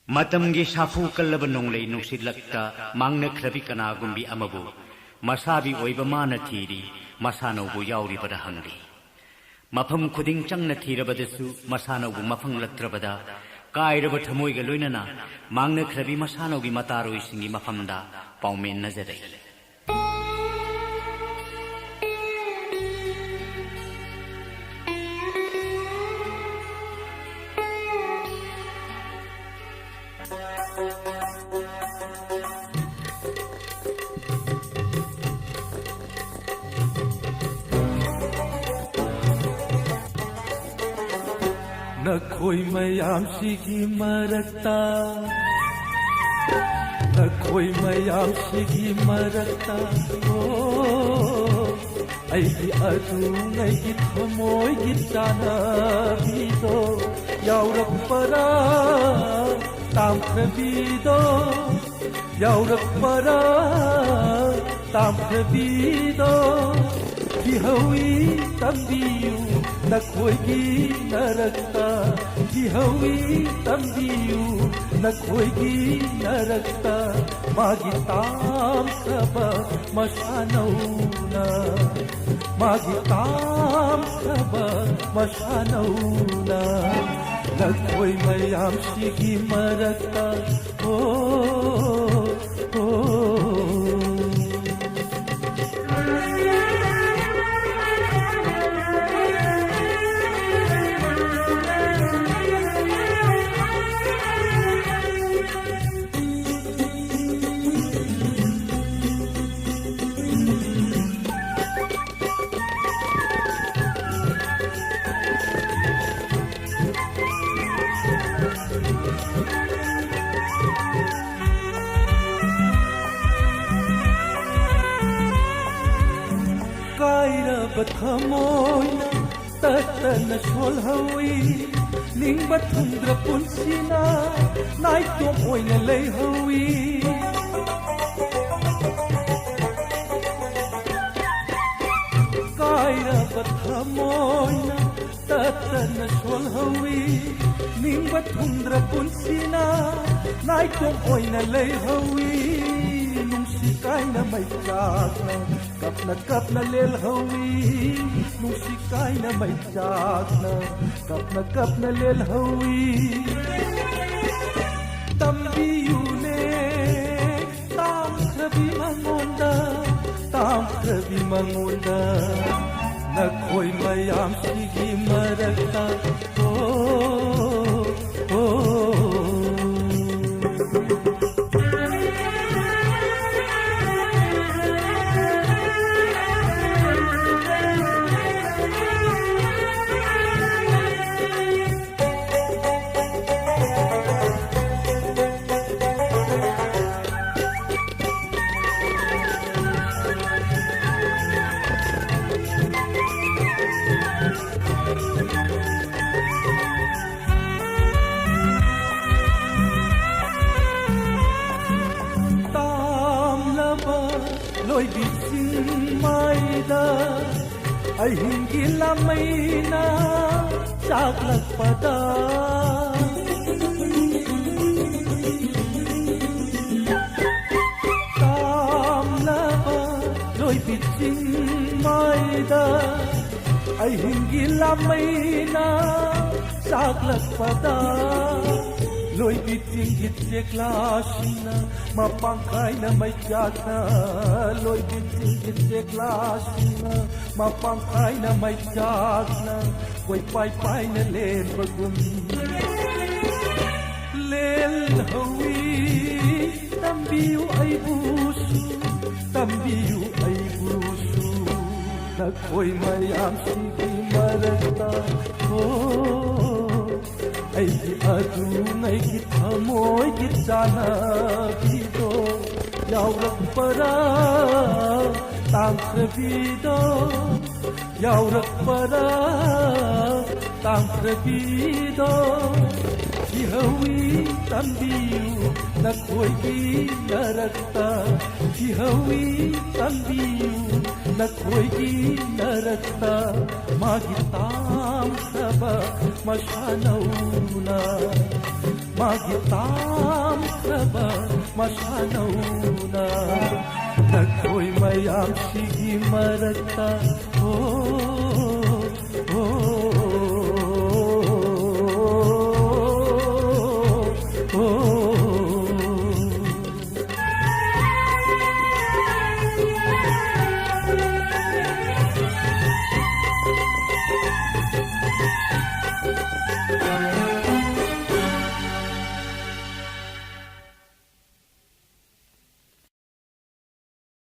मतमगी साफू कल्लब नोंगले नुसिलक्ता मांगनख्रबी कनागुंबी अमबु मसाबी ओइबा माना थीरी मसानौबु याउरिबदा हंगली मफम खुदिंग चंगना थीरबदसु मसानौबु मफंगलक्त्रबदा कायरब थमोइगा लोइनना मांगनख्रबी मसानौगी मतारोइसिंगी मफमदा पाउमेन नजरै नखोई मयाम सिगी मरता नखोई मयाम सिगी मरता ओ अगी अदु नगी थमोई चानबीदो याउरक्परा तामख्रबीदो याउरक्परा तामख्रबीदो किहौई तंबियु नखोइगी नरक्ता किहौई तंबियु नखोइगी नरक्ता मागी तामख्रब मशानौना मागी तामख्रब मशानौना नखोई मयाम सिगी मरक्ता ओ Bathamoina tatana sholhawi ning bathundra punsina nai to oina leihawi kaira bathamoina tatana sholhawi ning bathundra punsina nai to oina leihawi Kaina mai chakna kapna lel hawi nusi kaina mai chakna kapna lel hawi tambiyu ne tamkhrabi mangonda nakhoi mayam sigi marakta loi bisin maida ai hingila maina chaklak pada tamlaba loi bisin maida ai hingila maina chaklak pada loi biting gitse klasina mapangkai na may jagna loi biting gitse klasina mapangkai na may jagna koy pay na len bagum lel hawi tambiyu ay busu na koy mayam sige maragta ay adu ngay kithamoy kitana bido yaurak para tamkhrabido yaurak para tamkhrabido kihawi tambiyu nakhoigi narakta kihawi tambiyu nakhoigi narakta magitam saba mashanauna ꯃꯥꯒꯤ ꯇꯥꯝꯈ꯭ꯔꯕ ꯃꯁꯥꯅꯧꯅ ꯅꯈꯣꯏ ꯃꯌꯥꯝꯁꯤꯒꯤ ꯃꯔꯛꯇ